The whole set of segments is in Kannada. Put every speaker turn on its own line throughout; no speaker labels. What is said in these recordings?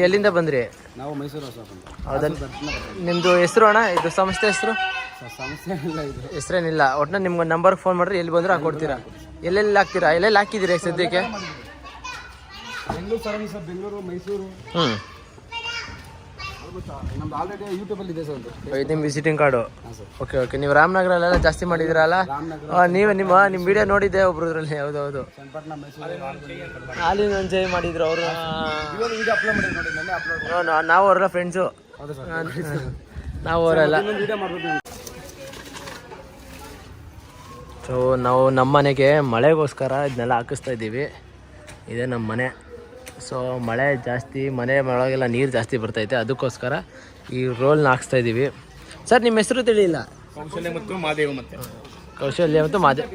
ಎಲ್ಲಿಂದ ಬಂದ್ರಿ?
ನಾವು ಮೈಸೂರು.
ಹೌದಾ? ನಿಮ್ಮದು ಹೆಸರು ಅಣ್ಣ? ಇದು ಸಂಸ್ಥೆ ಹೆಸರು?
ಸಮಸ್ಯೆ ಇಲ್ಲ, ಇದು
ಹೆಸರೇನಿಲ್ಲ. ಒಟ್ಟಿನ ನಿಮ್ಗೆ ನಂಬರ್ಗೆ ಫೋನ್ ಮಾಡಿರಿ, ಎಲ್ಲಿ ಬಂದರೂ ಹಾಕೊಡ್ತೀರಾ. ಎಲ್ಲೆಲ್ಲಿ ಹಾಕ್ತೀರಾ? ಎಲ್ಲೆಲ್ಲಿ ಹಾಕಿದ್ದೀರಿ ಸದ್ಯಕ್ಕೆ?
ಬೆಂಗಳೂರು, ಮೈಸೂರು. ನಮ್ದು ಆಲ್ರೆಡಿ ಯೂಟ್ಯೂಬಲ್ಲಿ ಇದೆ ಸರ್.
ನಿಮ್ಮ ವಿಸಿಟಿಂಗ್ ಕಾರ್ಡು? Okay okay. ನೀವು ರಾಮನಗರಲ್ಲೆಲ್ಲ ಜಾಸ್ತಿ ಮಾಡಿದ್ದೀರಲ್ಲ? ನೀವು ನಿಮ್ಮ ವಿಡಿಯೋ ನೋಡಿದ್ದೆ ಒಬ್ರದ್ರಲ್ಲಿ. ಹೌದೌದು, ಹಾಲಿನ ಒಂಚೆ ಮಾಡಿದ್ರು ಅವರು. ನಾವು ಅವರೆಲ್ಲ ಫ್ರೆಂಡ್ಸು, ನಾವು ಅವರೆಲ್ಲ. ಸೊ ನಾವು ನಮ್ಮ ಮನೆಗೆ ಮಳೆಗೋಸ್ಕರ ಇದನ್ನೆಲ್ಲ ಹಾಕಿಸ್ತಾ ಇದ್ದೀವಿ. ಇದೇ ನಮ್ಮ ಮನೆ. ಸೊ ಮಳೆ ಜಾಸ್ತಿ, ಮನೆ ಒಳಗೆಲ್ಲ ನೀರು ಜಾಸ್ತಿ ಬರ್ತೈತೆ, ಅದಕ್ಕೋಸ್ಕರ ಈ ರೋಲ್ನ ಹಾಕ್ಸ್ತಾ ಇದ್ದೀವಿ. ಸರ್ ನಿಮ್ಮ ಹೆಸರು ತಿಳಿಯಿಲ್ಲ?
ಕೌಶಲ್ಯ ಮತ್ತು ಮಾದೇವ್.
ಕೌಶಲ್ಯ ಮತ್ತು ಮಾದೇವ್.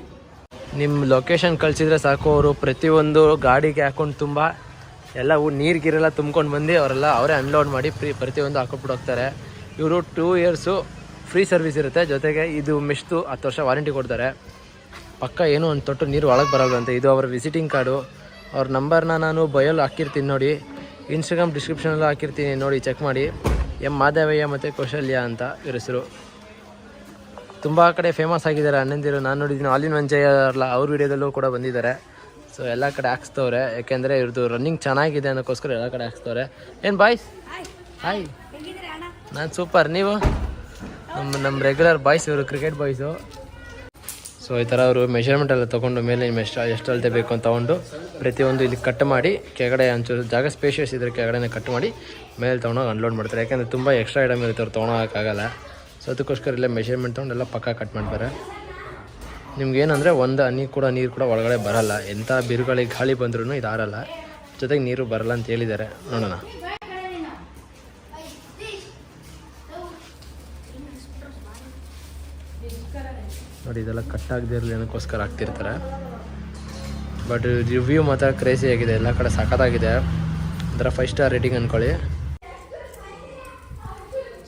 ನಿಮ್ಮ ಲೊಕೇಶನ್ ಕಳಿಸಿದ್ರೆ ಸಾಕು, ಅವರು ಪ್ರತಿಯೊಂದು ಗಾಡಿಗೆ ಹಾಕೊಂಡು ತುಂಬ ಎಲ್ಲ ನೀರಿಗಿರೆಲ್ಲ ತುಂಬ್ಕೊಂಡು ಬಂದು ಅವರೇ ಅನ್ಲೋಡ್ ಮಾಡಿ ಪ್ರತಿಯೊಂದು ಹಾಕೊಟ್ಬಿಟ್ಟು ಹೋಗ್ತಾರೆ. ಇವರು 2 ಇಯರ್ಸು ಫ್ರೀ ಸರ್ವಿಸ್ ಇರುತ್ತೆ. ಜೊತೆಗೆ ಇದು ಮೆಶ್ದು 10 ವರ್ಷ ವಾರಂಟಿ ಕೊಡ್ತಾರೆ. ಪಕ್ಕ ಏನೋ ಒಂದು ತೊಟ್ಟು ನೀರು ಒಳಗೆ ಬರಲ್ವಂತೆ. ಇದು ಅವರ ವಿಸಿಟಿಂಗ್ ಕಾರ್ಡು. ಅವ್ರ ನಂಬರ್ನ ನಾನು ಬಯೋಲ್ಲಿ ಹಾಕಿರ್ತೀನಿ ನೋಡಿ, ಇನ್ಸ್ಟಾಗ್ರಾಮ್ ಡಿಸ್ಕ್ರಿಪ್ಷನಲ್ಲೂ ಹಾಕಿರ್ತೀನಿ ನೋಡಿ, ಚೆಕ್ ಮಾಡಿ. ಮಾದೇವಯ್ಯ ಮತ್ತು ಕೌಶಲ್ಯ ಅಂತ ಇವ್ರ ಹೆಸರು. ತುಂಬ ಕಡೆ ಫೇಮಸ್ ಆಗಿದ್ದಾರೆ ಅಣ್ಣಂದಿರು. ನಾನು ನೋಡಿದ್ದೀನಿ, ಹಾಲಿನ ಮಂಜಯ್ಯ ಅಲ್ಲ, ಅವ್ರ ವಿಡಿಯೋದಲ್ಲೂ ಕೂಡ ಬಂದಿದ್ದಾರೆ. ಸೊ ಎಲ್ಲ ಕಡೆ ಹಾಕ್ಸ್ತವ್ರೆ, ಯಾಕೆಂದರೆ ಇವ್ರದ್ದು ರನ್ನಿಂಗ್ ಚೆನ್ನಾಗಿದೆ ಅನ್ನೋಕ್ಕೋಸ್ಕರ ಎಲ್ಲ ಕಡೆ ಹಾಕ್ಸ್ತವ್ರೆ. ಏನು ಬಾಯ್ಸ್? ಹಾಯ್, ನಾನು ಸೂಪರ್. ನೀವು? ನಮ್ಮ ರೆಗ್ಯುಲರ್ ಬಾಯ್ಸ್ ಇವರು, ಕ್ರಿಕೆಟ್ ಬಾಯ್ಸು. ಸೊ ಈ ಥರ ಅವರು ಮೆಷರ್ಮೆಂಟ್ ಎಲ್ಲ ತೊಗೊಂಡು ಮೇಲೆ ನಿಮ್ಮ ಎಷ್ಟು ಅಳತೆ ಬೇಕು ಅಂತ ತೊಗೊಂಡು ಪ್ರತಿಯೊಂದು ಇಲ್ಲಿ ಕಟ್ ಮಾಡಿ, ಕೆಳಗಡೆ ಒಂಚೂರು ಜಾಗ ಸ್ಪೇಷಿಯಸ್ ಇದ್ದರೆ ಕೆಳಗಡೆ ಕಟ್ ಮಾಡಿ ಮೇಲೆ ತೊಗೊಂಡೋಗಿ ಅನ್ಲೋಡ್ ಮಾಡ್ತಾರೆ. ಯಾಕೆಂದರೆ ತುಂಬ ಎಕ್ಸ್ಟ್ರಾ ಐಟಮ್ ಇರುತ್ತೆ, ಅವ್ರು ತೊಗೊಳೋಕ್ಕಾಗಲ್ಲ. ಸೊ ಅದಕ್ಕೋಸ್ಕರ ಇಲ್ಲೇ ಮೆಷರ್ಮೆಂಟ್ ತೊಗೊಂಡು ಎಲ್ಲ ಪಕ್ಕ ಕಟ್ ಮಾಡ್ತಾರೆ. ನಿಮ್ಗೇನಂದರೆ ಒಂದು ಹನಿ ಕೂಡ ನೀರು ಕೂಡ ಒಳಗಡೆ ಬರೋಲ್ಲ. ಎಂಥ ಬಿರುಗಳಿಗೆ ಗಾಳಿ ಬಂದ್ರೂ ಇದು ಆರಲ್ಲ, ಜೊತೆಗೆ ನೀರು ಬರಲ್ಲ ಅಂತ ಹೇಳಿದ್ದಾರೆ. ನೋಡೋಣ. ನೋಡಿ, ಇದೆಲ್ಲ ಕಟ್ ಆಗದೆ ಇರಲಿ ಅನ್ನೋಕ್ಕೋಸ್ಕರ ಆಗ್ತಿರ್ತಾರೆ. ಬಟ್ ರಿವ್ಯೂ ಮಾತ್ರ ಕ್ರೇಜಿ ಆಗಿದೆ, ಎಲ್ಲ ಕಡೆ ಸಖತ್ತಾಗಿದೆ. ಒಂಥರ 5 ಸ್ಟಾರ್ ರೇಟಿಂಗ್ ಅಂದ್ಕೊಳ್ಳಿ.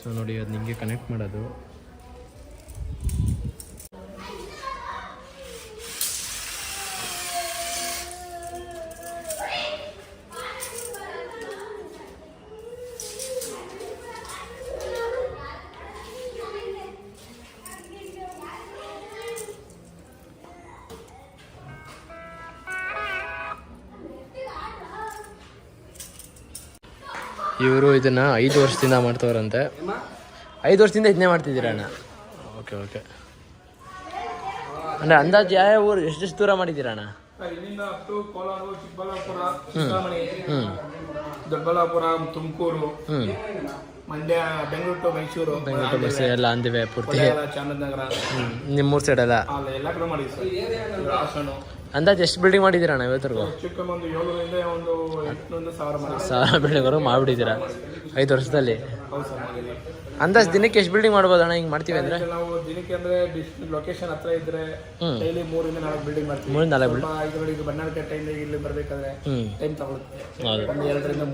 ಸೊ ನೋಡಿ, ಅದು ನಿಮಗೆ ಕನೆಕ್ಟ್ ಮಾಡೋದು. ಇವರು ಇದನ್ನು 5 ವರ್ಷದಿಂದ ಮಾಡ್ತವ್ರಂತೆ. 5 ವರ್ಷದಿಂದ ಇದನ್ನೇ ಮಾಡ್ತಿದ್ದೀರ ಅಣ್ಣ? Okay okay. ಅಂದರೆ ಅಂದಾಜು ಯಾವ ಊರು ಎಷ್ಟು ದೂರ ಮಾಡಿದ್ದೀರ ಅಣ್ಣ?
ದೊಡ್ಡಬಳ್ಳಾಪುರ, ತುಮಕೂರು, ಮಂಡ್ಯ, ಬೆಂಗಳೂರು ಟು ಮೈಸೂರು,
ಬಸ್ ಎಲ್ಲ ಅಂದಿವೆ ಪೂರ್ತಿ.
ಚಾಮರಾಜನಗರ,
ನಿಮ್ಮೂರು ಸೈಡ್ ಎಲ್ಲ
ಎಲ್ಲ ಕಡೆ ಮಾಡಿದ್ದೀವಿ.
ಅಂದಾಜು ಎಷ್ಟು ಬಿಲ್ಡಿಂಗ್ ಮಾಡಿದ್ದೀರ ಅಣ್ಣ ಇವತ್ತರೆಗೂ?
ಒಂದು 700 ಒಂದು 800
ಬಿಲ್ಡಿಂಗ್ವರೆಗೂ ಮಾಡಿಬಿಟ್ಟಿದ್ದೀರಾ 5 ವರ್ಷದಲ್ಲಿ? ಅಂದಾಜು ದಿನಕ್ಕೆ ಎಷ್ಟು ಬಿಲ್ಡಿಂಗ್ ಮಾಡ್ಬೋದು ಅಣ್ಣ ಹಿಂಗೆ ಮಾಡ್ತೀವಿ ಅಂದರೆ?
ನಾವು ದಿನಕ್ಕೆ ಅಂದರೆ ಲೊಕೇಶನ್ ಹತ್ರ ಇದ್ದರೆ ಡೈಲಿ 3 ಇಂದ 4 ಬಿಲ್ಡಿಂಗ್ ಮಾಡ್ತೀವಿ.
3 ಇಂದ 4 ಬಿಲ್ಡಿಂಗ್.
ಈಗ ಬಣ್ಣಾರಪೇಟೆ ಟೈಮಿಗೆ ಇಲ್ಲಿ ಬರಬೇಕಾದ್ರೆ ಟೈಮ್ ತಗೊಳುತ್ತೆ.
ಹೌದು,
ಒಂದು 2 ರಿಂದ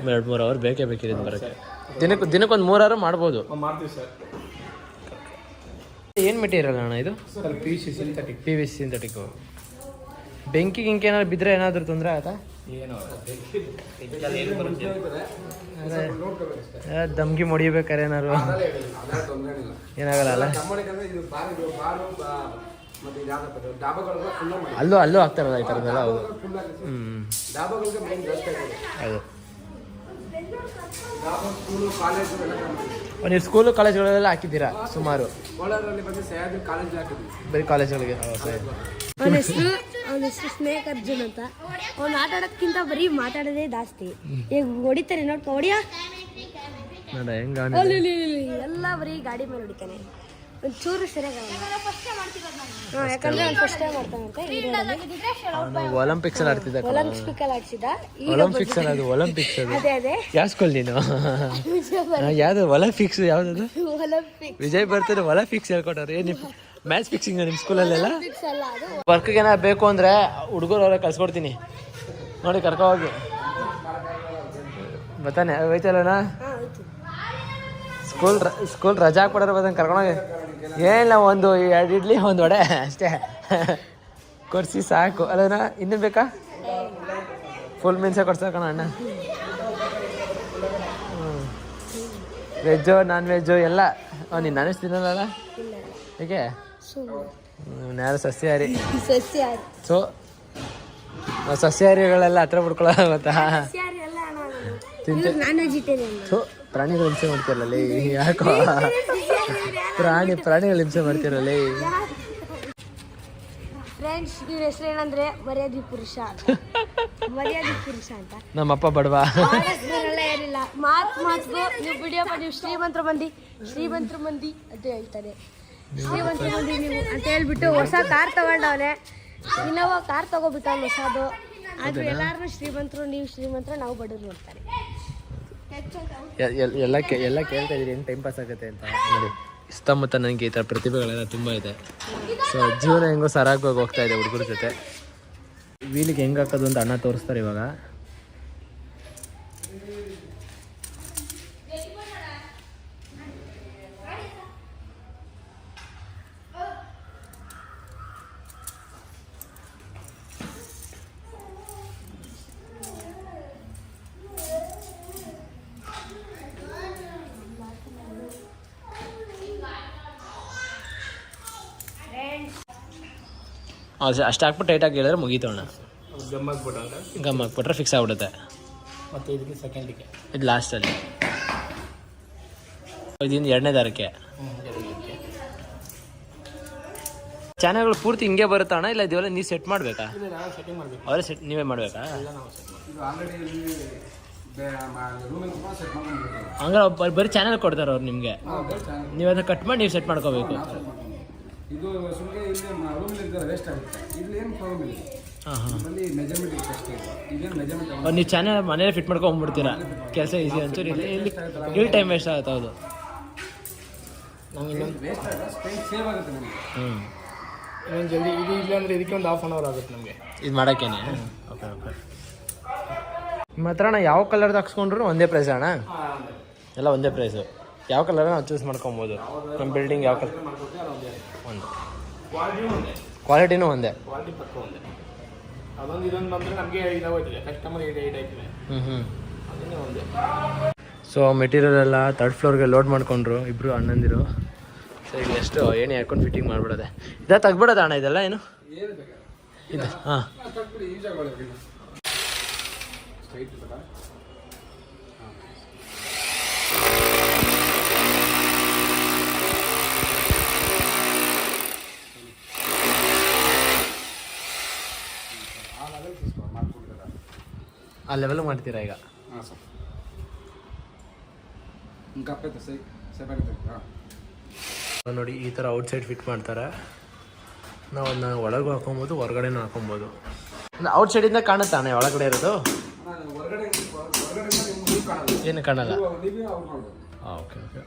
2-3 ಅವರ್ ಬೇಕೇ ಬೇಕಿದೆ ಬರೋಕ್ಕೆ. ದಿನಕ್ಕೊಂದು 3 ಅವರ್ ಮಾಡ್ಬೋದು.
ಮಾಡ್ತೀವಿ ಸರ್.
ಏನು ಮೆಟೀರಿಯಲ್ ಅಣ್ಣ ಇದು?
PVC synthetic.
PVC synthetic. ಬೆಂಕಿ ಗಿಂಕಿ ಏನಾದ್ರು ಬಿದ್ದರೆ ಏನಾದರೂ ತೊಂದರೆ ಆಯ್ತಾ?
ಏನೋ
ದಮ್ಗಿ ಮುಡಿಬೇಕಾರೆ ಏನಾದ್ರು ಏನಾಗಲ್ಲ ಅಲ್ಲ? ಅಲ್ಲೂ ಆಗ್ತಾರಲ್ಲ ಈ ಥರದ್ದೆಲ್ಲ? ಹೌದು. ಹೌದು. ನೀವು ಸ್ಕೂಲು ಕಾಲೇಜುಗಳೆಲ್ಲ ಹಾಕಿದ್ದೀರಾ ಸುಮಾರು? ಬರೀ ಕಾಲೇಜುಗಳಿಗೆ.
ಅವನ ಹೆಸರು ಸ್ನೇಕ್ ಅರ್ಜುನ್ ಅಂತ. ಅವ್ನು ಆಟ ಆಡೋದಕ್ಕಿಂತ ಬರೀ ಮಾತಾಡೋದೇ ಜಾಸ್ತಿ. ಈಗ ಹೊಡಿತಾರೆ ನೋಡ್ಕೊ, ಹೊಡಿಯ ಎಲ್ಲ ಬರೀ ಗಾಡಿ ಮೇಲೆ ಹೊಡಿತಾನೆ. ಒಂಚೂರು ಸರಿಯಾಗಲ್ಲ. ಯಾಕಂದ್ರೆ ಅವ್ನು ಫಸ್ಟ್ ಟೈಮ್ ಮಾಡ್ತಾನಂತೆ.
ಒಲಿಂಪಿಕ್ಸ್ ಅಲ್ಲಿ ಆಡ್ತಿದ್ದ.
ಒಲಿಂಪಿಕ್ ಅಲ್ಲಿ ಆಡ್ಸಿದ.
ಒಲಿಂಪಿಕ್ಸ್ ಅದು ಒಲಿಂಪಿಕ್ಸ್ ಅದು.
ಅದೇ
ಯಾವ ಸ್ಕೂಲ್ ನೀನು? ಯಾವ್ದು ಒಲಿಂಪಿಕ್ಸ್? ಯಾವ್ದು?
ಒಲಿಂಪಿಕ್.
ವಿಜಯ್ ಬರ್ತಾರೆ ಒಲಿಂಪಿಕ್ಸ್ ಹೇಳ್ಕೊಟ್ಟಾರೆ. ಏನು ಮ್ಯಾಚ್ ಫಿಕ್ಸಿಂಗ್ ನಿಮ್ಮ ಸ್ಕೂಲಲ್ಲೆಲ್ಲ? ವರ್ಕ್ಗೆ ಏನಾದ್ರು ಬೇಕು ಅಂದರೆ ಹುಡುಗರು ಅವರೇ ಕಳ್ಸ್ಕೊಡ್ತೀನಿ ನೋಡಿ, ಕರ್ಕೊ ಹೋಗಿ. ಬರ್ತಾನೆ ಹೋಯ್ತಲ್ಲಣ್ಣ? ಸ್ಕೂಲ್ ರಜಾ ಹಾಕ್ಬಿಡೋರು ಬರ್ತಾನೆ ಕರ್ಕೊಂಡೋಗಿ. ಏನಿಲ್ಲ, ಒಂದು 2 ಇಡ್ಲಿ 1 ವಡೆ ಅಷ್ಟೇ ಕೊಡಿಸಿ ಸಾಕು ಅಲ್ಲಣ್ಣ. ಇನ್ನೂ ಬೇಕಾ? ಫುಲ್ ಮೀನ್ಸೇ ಕೊಡ್ಸೋಕಣ ಅಣ್ಣ. ವೆಜ್ಜು ನಾನ್ ವೆಜ್ಜು ಎಲ್ಲ ನೀನು ನಾನ್ ವೆಜ್ ತಿನ್ನಲ್ಲ
ಇಲ್ಲ
ಹೇಗೆ
ಸುಮ್ಮನೆ
ಯಾರು ಸಸ್ಯಾಹಾರಿ
ಸಸ್ಯಾಹಾರಿ
ಸೊ ಸಸ್ಯಾಹಾರಿಗಳೆಲ್ಲ ಹತ್ರ ಬಿಡ್ಕೊಳ್ಳೋ ಗೊತ್ತಾ
ಸಸ್ಯಾಹಾರಿ ಎಲ್ಲ ನಾನ್ ವೆಜಿಟೇರಿಯನ್.
ಸೊ ಪ್ರಾಣಿಗಳು ಹಿಂಸೆ ಮಾಡ್ತಿರಲ್ಲ ಯಾಕೋ ಪ್ರಾಣಿಗಳು ಹಿಂಸೆ ಮಾಡ್ತಿರಲ್ಲ.
ಫ್ರೆಂಡ್ಸ್ ಇವ್ರ ಹೆಸರು ಏನಂದ್ರೆ ಮರ್ಯಾದಿ ಪುರುಷ ಅಂತ.
ನಮ್ಮಪ್ಪ ಬಡವಾ
ಹೆಸರೆಲ್ಲ ಏನಿಲ್ಲ. ಮಾತ್ಗೂ ನೀವು ವಿಡಿಯೋ ನೀವು ಶ್ರೀಮಂತರ ಮಂದಿ ಅಂತ ಹೇಳ್ತಾರೆ. ಶ್ರೀಮಂತರ ಮಂದಿ ನೀವು ಅಂತ ಹೇಳ್ಬಿಟ್ಟು ಹೊಸ ಕಾರ್ ತಗೊಂಡವನೆ. ಇನ್ನೋವಾ ಕಾರ್ ತಗೋಬಿಟ್ಟ ಹೊಸದು. ಆದ್ರೂ ಎಲ್ಲಾರು ಶ್ರೀಮಂತರು, ನೀವು ಶ್ರೀಮಂತರು, ನಾವು ಬಡವ್ರು ನೋಡ್ತಾರೆ.
ಎಲ್ಲ ಕೇಳ್ತಾ ಇದೀರಿ ಏನು ಟೈಮ್ ಪಾಸ್ ಆಗುತ್ತೆ ಅಂತ ನೋಡಿ. ಸುತ್ತಮುತ್ತ ನನಗೆ ಈ ಥರ ಪ್ರತಿಭೆಗಳೆಲ್ಲ ತುಂಬ ಇದೆ. ಸೊ ಜೀವನ ಹೆಂಗೋ ಸರಾಗವಾಗಿ ಹೋಗ್ತಾ ಇದೆ ಹುಡುಗರ ಜೊತೆ. ವೀಲಿಗೆ ಹೆಂಗೆ ಹಾಕೋದು ಅಂತ ಅಣ್ಣ ತೋರಿಸ್ತಾರೆ ಇವಾಗ. ಅಷ್ಟು ಹಾಕ್ಬಿಟ್ಟು ಟೈಟಾಗಿ ಹೇಳಿದ್ರೆ ಮುಗೀತೋಣ. ಗಮ್ ಹಾಕ್ಬಿಟ್ರೆ ಫಿಕ್ಸ್ ಆಗ್ಬಿಡುತ್ತೆ.
ಮತ್ತು ಇದಕ್ಕೆ ಸೆಕೆಂಡಿಗೆ
ಇದು ಲಾಸ್ಟಲ್ಲಿ ಇದರಿಂದ 2ನೇ ದಾರಕ್ಕೆ. ಚಾನಲ್ಗಳು ಪೂರ್ತಿ ಹಿಂಗೆ ಬರುತ್ತಾ ಅಣ್ಣ, ಇಲ್ಲ ಇದೆಲ್ಲ ನೀವು ಸೆಟ್ ಮಾಡಬೇಕಾ?
ಸೆಟ್ಟಿಂಗ್ ಮಾಡಬೇಕು.
ಅವರೇ ಸೆಟ್ ನೀವೇ ಮಾಡಬೇಕಾ? ಹಂಗಾರೆ ಬರೀ ಚಾನಲ್ ಕೊಡ್ತಾರೆ ಅವ್ರು ನಿಮಗೆ, ನೀವು ಅದನ್ನ ಕಟ್ ಮಾಡಿ ನೀವು ಸೆಟ್ ಮಾಡ್ಕೋಬೇಕು.
ಇದು ಸುಮ್ಮನೆ ಇಲ್ಲಿ ರೂಮಲ್ಲಿ ಇದ್ದಾರೆ ವೇಸ್ಟ್ ಆಗುತ್ತೆ. ಇಲ್ಲಿ ಏನು ಪ್ರಾಬ್ಲಮ್ ಇಲ್ಲ. ಇಲ್ಲಿ ಮೆಜರ್ಮೆಂಟ್ ಅಷ್ಟೇ ಇದೆ. ಇದೇನು ಮೆಜರ್ಮೆಂಟ್
ನೀವು ಚಾನಲ್ ಮನೇಲಿ ಫಿಟ್ ಮಾಡ್ಕೊಂಡ್ಬಿಡ್ತೀರಾ, ಕೆಲಸ ಈಸಿ ಅಂಚೂರು. ಇಲ್ಲಿ ಟೈಮ್ ವೇಸ್ಟ್ ಆಗುತ್ತೆ. ಹೌದು,
ನಮ್ಗೆ ಇನ್ನೊಂದು
ವೇಸ್ಟ್ ಆಗುತ್ತೆ, ಸ್ಪೇಸ್ ಸೇವ್ ಆಗುತ್ತೆ ನಮಗೆ.
ಇನ್ನೊಂದು ಜಲ್ದಿ ಇದು ಇಲ್ಲ ಅಂದರೆ ಇದಕ್ಕೆ ಒಂದು ½ hour ಆಗುತ್ತೆ ನಮಗೆ
ಇದು ಮಾಡೋಕ್ಕೇನೆ. Okay okay. ನಿಮ್ಮ ಹತ್ರ ಅಣ್ಣ ಯಾವ ಕಲರ್ದು ಹಾಕ್ಸ್ಕೊಂಡ್ರು ಒಂದೇ ಪ್ರೈಸ್ ಅಣ್ಣ? ಎಲ್ಲ ಒಂದೇ ಪ್ರೈಸು. ಯಾವ ಕಲರ್ ನಾವು ಚೂಸ್ ಮಾಡ್ಕೊಬೋದು. ನಮ್ಮ ಬಿಲ್ಡಿಂಗ್ ಯಾವ ಕಲರ್ ಒಂದು ಕ್ವಾಲಿಟಿನೂ ಒಂದೇ.
ಕ್ವಾಲಿಟಿ ಪಕ್ಕ ಒಂದೇ. ಅದೊಂದು ಇದೊಂದು ಬಂದರೆ ನಮಗೆ ಇದಾಗೋಯ್ತಿದೆ, ಕಸ್ಟಮರ್ ಐತೆ ಅದನ್ನೇ ಒಂದೇ.
ಸೊ ಮೆಟೀರಿಯಲ್ ಎಲ್ಲ 3rd ಫ್ಲೋರ್ಗೆ ಲೋಡ್ ಮಾಡ್ಕೊಂಡ್ರು ಇಬ್ಬರು ಅಣ್ಣಂದಿರು. ಸೊ ಈಗ ಎಷ್ಟು ಏಣಿ ಹಾಕೊಂಡು ಫಿಟ್ಟಿಂಗ್ ಮಾಡಿಬಿಡೋದೆ. ಇದ ತೆಗ್ಬಿಡೋದ ಅಣ್ಣ ಇದೆಲ್ಲ ಏನು ಇದು? ಹಾಂ ಆ ಲೆವೆಲ್ ಮಾಡ್ತೀರಾ ಈಗ?
ಹಾಂ ಸರ್. ಕಪ್ಪೈತೆ ಸೈ ಸೇಪಾಗುತ್ತೆ. ಹಾಂ
ನೋಡಿ ಈ ಥರ ಔಟ್ಸೈಡ್ ಫಿಟ್ ಮಾಡ್ತಾರೆ. ನಾವು ಅದನ್ನ ಒಳಗೂ ಹಾಕೊಬೋದು, ಹೊರಗಡೆನೂ ಹಾಕೊಬೋದು. ಔಟ್ಸೈಡಿಂದ ಕಾಣುತ್ತಾನೆ ಒಳಗಡೆ ಇರೋದು?
ಹೊರಗಡೆ ನಿಮ್ಗೆ ಕಾಣಲ್ಲ,
ಏನು ಕಾಣಲ್ಲ.
ನೀವೇ ಅವ್ರು ಮಾಡ್ಬೋದು.
ಹಾಂ ಓಕೆ ಓಕೆ.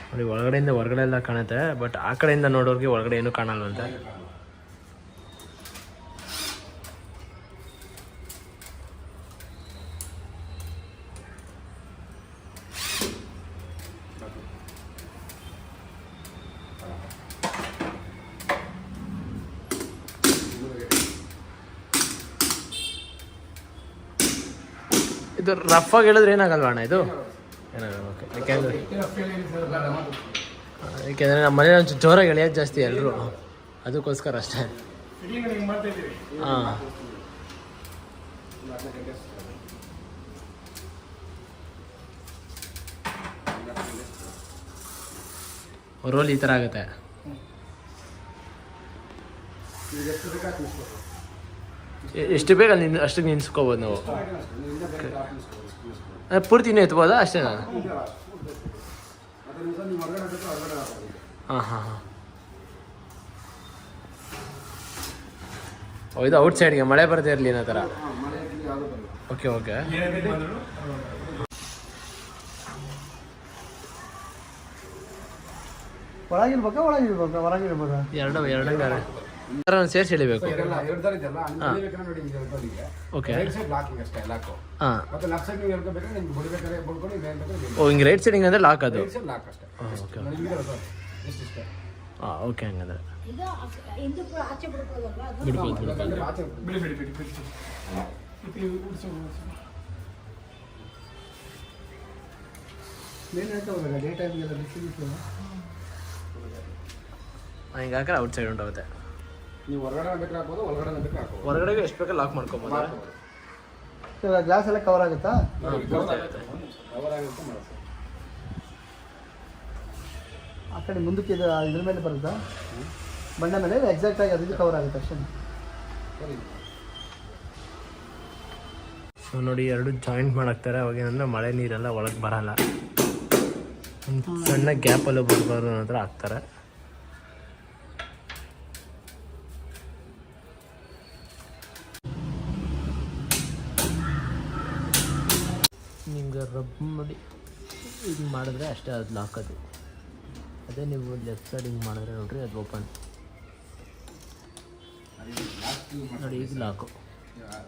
ನೋಡಿ ಒಳಗಡೆಯಿಂದ ಹೊರಗಡೆ ಎಲ್ಲ ಕಾಣುತ್ತೆ, ಬಟ್ ಆ ಕಡೆಯಿಂದ ನೋಡೋರಿಗೆ ಒಳಗಡೆ ಏನೂ ಕಾಣಲ್ವಂತೆ. ಇದು ರಫ್ ಆಗಿ ಹೇಳಿದ್ರೆ ಏನಾಗಲ್ವಾ ಅಣ್ಣ ಇದು? ಏನಾಗಲ್ಲ. ಓಕೆ. ಯಾಕೆಂದರೆ ನಮ್ಮ ಮನೇಲಿ ಒಂಚೂರು ಜೋರಾಗಿ ಎಳೆಯೋದು ಜಾಸ್ತಿ ಎಲ್ಲರೂ, ಅದಕ್ಕೋಸ್ಕರ ಅಷ್ಟೇ. ಹಾಂ ರೋಲ್ ಈ ಥರ ಆಗುತ್ತೆ. ಎಷ್ಟು ಬೇಗ ಅಷ್ಟಕ್ಕೆ ನಿನ್ಸ್ಕೋಬೋದು ನಾವು. ಪೂರ್ತಿ ಇನ್ನೂ ಎತ್ಬೋದಾ ಅಷ್ಟೇ? ನಾನು ಹಾಂ ಹಾಂ ಹಾಂ. ಇದು ಔಟ್ ಸೈಡ್ಗೆ ಮಳೆ ಬರದೇ ಇರಲಿ ಅನ್ನೋ ಥರ. Okay okay.
ಒಳಗಿರ್ಬೇಕಾ ಹೊರಗಿರ್ಬೇಕಾ?
ಎರಡಂಗಾರೆ ಸೇರಿಸಿ ಎಳಿಬೇಕು. ಓಕೆ. ಹಾಂ. ಓ ಹಿಂಗೆ ರೈಟ್ ಸೈಡ್ ಹಿಂಗಂದ್ರೆ ಲಾಕ್ ಅದು? ಓಕೆ ಹಾಂ ಓಕೆ. ಹಂಗಂದ್ರೆ ಬಿಡ್ಬೋದು.
ಮೇಲೆ ಹಾಕೋವಾಗ ಡೇ ಟೈಮ್ಗೆಲ್ಲ ಬಿಸಿಲು
ಹಿಂಗೆ ಹಾಕಿದ್ರೆ ಔಟ್ ಸೈಡ್ ಉಂಟಾಗುತ್ತೆ.
ನೀವು ಹೊರಗಡೆ ಬೇಕಾದ್ರೆ ಹಾಕ್ಬೋದು, ಒಳಗಡೆ ಬೇಕಾದ್ರೆ ಹಾಕ್ಬೋದು.
ಹೊರಗಡೆಗೆ ಎಷ್ಟು ಬೇಕಾದ್ರೆ ಲಾಕ್ ಮಾಡ್ಕೊಬೋದು.
ಗ್ಲಾಸ್ ಎಲ್ಲ ಕವರ್ ಆಗುತ್ತಾ?
ಕವರ್ ಆಗುತ್ತೆ ಮಾಡೋದು.
ಆ ಕಡೆ ಮುಂದಕ್ಕೆ ಇದ್ರ ಮೇಲೆ ಬರುತ್ತಾ ಬಣ್ಣ ಮೇಲೆ ಎಕ್ಸಾಕ್ಟ್ ಆಗಿ ಅದಕ್ಕೆ ಕವರ್ ಆಗುತ್ತೆ ಅಷ್ಟೇ.
ಸೊ ನೋಡಿ, ಎರಡು ಜಾಯಿಂಟ್ ಮಾಡಾಕ್ತಾರೆ. ಅವಾಗೇನಂದ್ರೆ ಮಳೆ ನೀರೆಲ್ಲ ಒಳಗೆ ಬರಲ್ಲ, ಸಣ್ಣ ಗ್ಯಾಪಲ್ಲೂ ಬರಬಾರ್ದು ಅನ್ನೋದ್ರ ಹಾಕ್ತಾರೆ. ನಿಮ್ಗೆ ರಬ್ ಮಾಡಿ ಹಿಂಗೆ ಮಾಡಿದ್ರೆ ಅಷ್ಟೇ ಅದು ಲಾಕ್. ಅದು ಅದೇ ನೀವು ಲೆಫ್ಟ್ ಸೈಡ್ ಹಿಂಗೆ ಮಾಡಿದ್ರೆ ನೋಡ್ರಿ ಅದು ಓಪನ್ ನೋಡಿ, ಈಗ ಲಾಕು.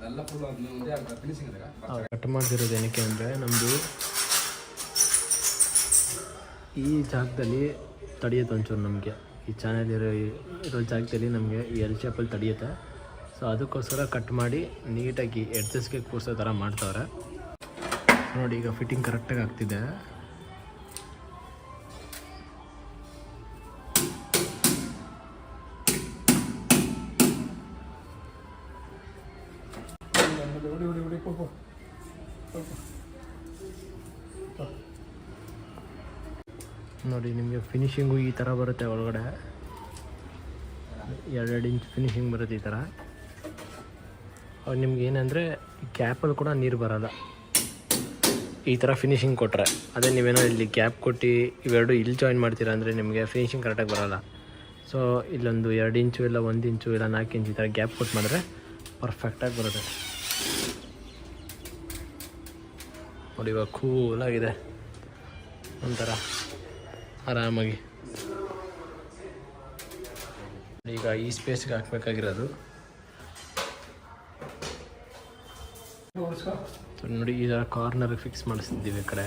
ಎಲ್ಲ ಫುಲ್ ಮುಂದೆ ಫಿನಿಶಿಂಗ್ ಇದೆ.
ಕಟ್ ಮಾಡ್ತಿರೋದು ಏನಕ್ಕೆ ಅಂದರೆ ನಮ್ಮದು ಈ ಜಾಗದಲ್ಲಿ ತಡೆಯುತ್ತೆ ಒಂಚೂರು ನಮಗೆ. ಈ ಚಾನಲ್ ಇರೋ ಜಾಗದಲ್ಲಿ ನಮಗೆ ಈ ಎಲ್ ಶೇಪಲ್ಲಿ ತಡೆಯುತ್ತೆ. ಸೊ ಅದಕ್ಕೋಸ್ಕರ ಕಟ್ ಮಾಡಿ ನೀಟಾಗಿ ಎಡ್ಜಸ್ಗೆ ಕೂರಿಸೋ ಥರ ಮಾಡ್ತಾವ್ರೆ ನೋಡಿ. ಈಗ ಫಿಟ್ಟಿಂಗ್ ಕರೆಕ್ಟಾಗಿ ಆಗ್ತಿದೆ. ನೋಡಿ, ನಿಮಗೆ ಫಿನಿಶಿಂಗು ಈ ಥರ ಬರುತ್ತೆ. ಒಳಗಡೆ 2 ಇಂಚ್ ಫಿನಿಶಿಂಗ್ ಬರುತ್ತೆ ಈ ಥರ. ಅವಾಗ ನಿಮ್ಗೆ ಏನಂದರೆ ಗ್ಯಾಪಲ್ಲಿ ಕೂಡ ನೀರು ಬರೋಲ್ಲ ಈ ಥರ ಫಿನಿಶಿಂಗ್ ಕೊಟ್ಟರೆ. ಅದೇ ನೀವೇನೋ ಇಲ್ಲಿ ಗ್ಯಾಪ್ ಕೊಟ್ಟು ಇವೆರಡು ಇಲ್ಲಿ ಜಾಯಿನ್ ಮಾಡ್ತೀರಾ ಅಂದರೆ ನಿಮಗೆ ಫಿನಿಶಿಂಗ್ ಕರೆಕ್ಟಾಗಿ ಬರೋಲ್ಲ. ಸೊ ಇಲ್ಲೊಂದು 2 ಇಂಚು ಇಲ್ಲ 1 ಇಂಚು ಇಲ್ಲ 4 ಇಂಚು ಈ ಥರ ಗ್ಯಾಪ್ ಕೊಟ್ಟು ಮಾಡಿದ್ರೆ ಪರ್ಫೆಕ್ಟಾಗಿ ಬರುತ್ತೆ ನೋಡಿ. ಇವಾಗ ಕೂಲಾಗಿದೆ ಒಂಥರ ಆರಾಮಾಗಿ. ಈಗ ಈ ಸ್ಪೇಸ್ಗೆ ಹಾಕ್ಬೇಕಾಗಿರೋದು ನೋಡಿ, ಈ ಥರ ಕಾರ್ನರ್ ಫಿಕ್ಸ್ ಮಾಡಿಸ್ತಿದ್ದೀವಿ ಈ ಕಡೆ.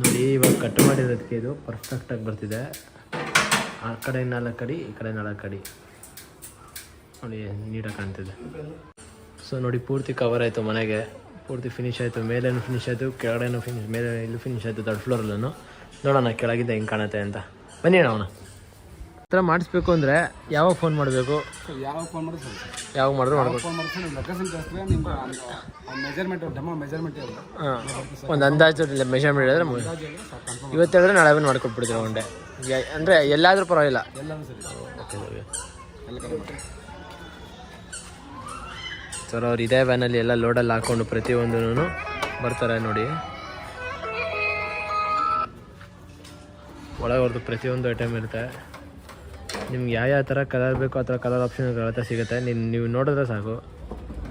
ನೋಡಿ, ಇವಾಗ ಕಟ್ ಮಾಡಿರೋದಕ್ಕೆ ಇದು ಪರ್ಫೆಕ್ಟಾಗಿ ಬರ್ತಿದೆ. ಆ ಕಡೆ 4 ಅಡಿ, ಈ ಕಡೆ 4 ಅಡಿ ನೋಡಿ, ನೀಟಾಗಿ ಕಾಣ್ತಿದೆ. ಸೊ ನೋಡಿ, ಪೂರ್ತಿ ಕವರ್ ಆಯಿತು, ಮನೆಗೆ ಪೂರ್ತಿ ಫಿನಿಶ್ ಆಯಿತು. ಮೇಲೇನು ಫಿನಿಶ್ ಆಯಿತು, ಕೆಳಗಡೆನೂ ಫಿನಿಶ್, ಮೇಲೆ ಇಲ್ಲೂ ಫಿನಿಶ್ ಆಯಿತು, 3rd ಫ್ಲೋರಲ್ಲೂ. ನೋಡೋಣ ಕೆಳಗಿದ್ದ ಹೆಂಗೆ ಕಾಣುತ್ತೆ ಅಂತ. ಬನ್ನಿ ಅವನ ಹತ್ರ ಮಾಡಿಸ್ಬೇಕು ಅಂದರೆ ಯಾವಾಗ ಫೋನ್ ಮಾಡಬೇಕು?
ಯಾವಾಗ ಫೋನ್ ಮಾಡಿದ್ರೆ
ಯಾವಾಗ ಮಾಡಿದ್ರು ಮಾಡ್ಬೋದು.
ಫೋನ್ ಮಾಡಿದ್ರೆ ನೀವು ಲೊಕೇಶನ್ ಕಳಿಸಿದ್ರೆ ನಿಮ್ಗೆ ಮೆಜರ್ಮೆಂಟ್ ಡೆಮೋ ಮೆಜರ್ಮೆಂಟ್ ಇರುತ್ತೆ.
ಹಾಂ, ಒಂದು ಅಂದಾಜು ಮೆಷರ್ಮೆಂಟ್ ಹೇಳಿದ್ರೆ ಇವತ್ತು ಹೇಳಿದ್ರೆ ನಾಳೆ ಬಂದು ಮಾಡ್ಕೊಟ್ಬಿಡ್ತೀವಿ ಒಂಡೆ. ಅಂದರೆ ಎಲ್ಲಾದರೂ ಪರವಾಗಿಲ್ಲ,
ಎಲ್ಲನೂ ಸರಿ.
ಓಕೆ.
ಎಲ್ಲ ಕಡೆ ಮಾಡಿ
ಸರ್ ಅವ್ರು ಇದೇ ವ್ಯಾನಲ್ಲಿ ಎಲ್ಲ ಲೋಡಲ್ಲಿ ಹಾಕ್ಕೊಂಡು ಪ್ರತಿಯೊಂದೂ ಬರ್ತಾರೆ ನೋಡಿ. ಒಳಗೆ ಅವ್ರದ್ದು ಪ್ರತಿಯೊಂದು ಐಟಮ್ ಇರುತ್ತೆ. ನಿಮ್ಗೆ ಯಾವ ಥರ ಕಲರ್ ಬೇಕೋ ಆ ಥರ ಕಲರ್ ಆಪ್ಷನ್ಗಳು ಸಿಗುತ್ತೆ. ನೀವು ನೋಡಿದ್ರೆ ಸಾಕು,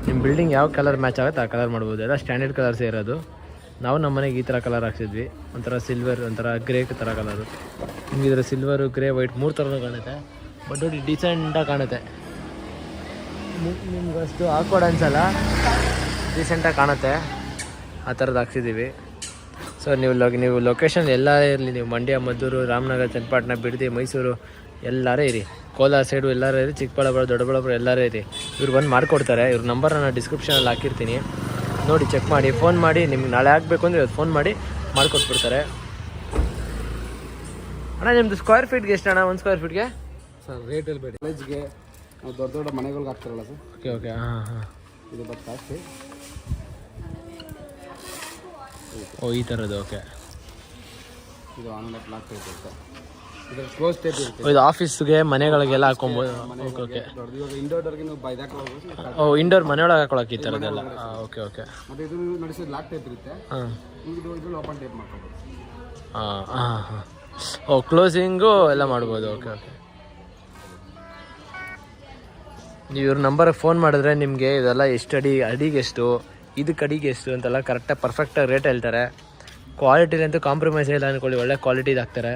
ನಿಮ್ಮ ಬಿಲ್ಡಿಂಗ್ ಯಾವ ಕಲರ್ ಮ್ಯಾಚ್ ಆಗುತ್ತೆ ಆ ಕಲರ್ ಮಾಡ್ಬೋದು. ಎಲ್ಲ ಸ್ಟ್ಯಾಂಡರ್ಡ್ ಕಲರ್ಸೇ ಇರೋದು. ನಾವು ನಮ್ಮ ಮನೆಗೆ ಈ ಥರ ಕಲರ್ ಹಾಕ್ಸಿದ್ವಿ, ಒಂಥರ ಸಿಲ್ವರ್, ಒಂಥರ ಗ್ರೇ ಥರ ಕಲರು. ನಿಮ್ಗೆ ಇದರ ಸಿಲ್ವರು, ಗ್ರೇ, ವೈಟ್ 3 ಥರನೂ ಕಾಣುತ್ತೆ. ಬಟ್ ನೋಡಿ ಡೀಸೆಂಟಾಗಿ ಕಾಣುತ್ತೆ. ನಿಮ್ಗೆ ಅಷ್ಟು ಆಕ್ವರ್ಡ್ ಅನ್ಸಲ್ಲ, ಡೀಸೆಂಟಾಗಿ ಕಾಣುತ್ತೆ. ಆ ಥರದ್ದು ಹಾಕ್ಸಿದ್ದೀವಿ. ಸೊ ನೀವು ಲೊಕೇಶನ್ ಎಲ್ಲ ಇರಲಿ, ನೀವು ಮಂಡ್ಯ, ಮದ್ದೂರು, ರಾಮನಗರ, ಚನ್ನಪಟ್ಟಣ, ಬಿಡದಿ, ಮೈಸೂರು ಎಲ್ಲರೂ ಇರಿ, ಕೋಲಾರ ಸೈಡು ಎಲ್ಲರೂ ಇರಿ, ಚಿಕ್ಕಬಳ್ಳಾಪುರ, ದೊಡ್ಡಬಳ್ಳಾಪುರ ಎಲ್ಲರೂ ಇರಿ. ಇವ್ರು ಬಂದು ಮಾಡಿಕೊಡ್ತಾರೆ. ಇವ್ರ ನಂಬರ್ ನಾನು ಡಿಸ್ಕ್ರಿಪ್ಷನಲ್ಲಿ ಹಾಕಿರ್ತೀನಿ, ನೋಡಿ ಚೆಕ್ ಮಾಡಿ, ಫೋನ್ ಮಾಡಿ. ನಿಮ್ಗೆ ನಾಳೆ ಆಗಬೇಕು ಅಂದರೆ ಇವತ್ತು ಫೋನ್ ಮಾಡಿ ಮಾಡಿಕೊಟ್ಬಿಡ್ತಾರೆ. ಅಣ್ಣ ನಿಮ್ಮದು ಸ್ಕ್ವೇರ್ ಫೀಟ್ಗೆ ಎಷ್ಟು ಅಣ್ಣ? 1 ಸ್ಕ್ವೇರ್ ಫೀಟ್ಗೆ
ಸರ್ ರೇಟ್ ಹೇಳ್ಬೇಡಿ. ಕಾಲೇಜ್ಗೆ ನಾವು ದೊಡ್ಡ ದೊಡ್ಡ ಮನೆಗಳಿಗೆ ಹಾಕ್ತಾರಲ್ಲ ಸರ್.
ಓಕೆ. ಹಾಂ.
ಇದು ಬಟ್ ಕಾಸ್ಟ್ಲಿ.
ಓ, ಈ ಥರದ್ದು. ಓಕೆ.
ಇದು ಆನ್ಲೈನ್ ಬ್ಲಾಕ್ ಟೈಪ್ ಇರುತ್ತೆ, ಇದರ ಕ್ಲೋಸ್ ಟೈಪ್ ಇರುತ್ತೆ.
ಇದು ಆಫೀಸ್ಗೆ, ಮನೆಗಳಿಗೆಲ್ಲ ಹಾಕೊಬೋದು. ಓಕೆ.
ದೊಡ್ಡದು ಇವಾಗ ಇಂಡೋರ್ಗೆ ನೀವು ಬೈದಾಕೋಬೋದು.
ಓ, ಇಂಡೋರ್ ಮನೆಯೊಳಗೆ ಹಾಕೊಳಕ್ಕೆ ಈ ಥರದ್ದೆಲ್ಲ. ಓಕೆ.
ಮತ್ತು ಇದು ನಡೆಸಿದ ಲಾಕ್ ಟೈಪ್ ಇರುತ್ತೆ.
ಹಾಂ.
ಇದು ಓಪನ್ ಟೈಪ್ ಮಾಡ್ಕೋಬೋದು.
ಹಾಂ. ಓ, ಕ್ಲೋಸಿಂಗು ಎಲ್ಲ ಮಾಡ್ಬೋದು. ಓಕೆ. ನೀವು ಇವ್ರ ನಂಬರ್ಗೆ ಫೋನ್ ಮಾಡಿದ್ರೆ ನಿಮಗೆ ಇದೆಲ್ಲ ಎಷ್ಟು ಅಡಿಗೆ ಎಷ್ಟು, ಇದಕ್ಕೆ ಅಡಿಗೆ ಎಷ್ಟು ಅಂತೆಲ್ಲ ಕರೆಕ್ಟಾಗಿ ಪರ್ಫೆಕ್ಟಾಗಿ ರೇಟ್ ಹೇಳ್ತಾರೆ. ಕ್ವಾಲಿಟಿಲಂತೂ ಕಾಂಪ್ರಮೈಸ್ ಇಲ್ಲ ಅಂದ್ಕೊಳ್ಳಿ, ಒಳ್ಳೆ ಕ್ವಾಲಿಟಿದು ಹಾಕ್ತಾರೆ.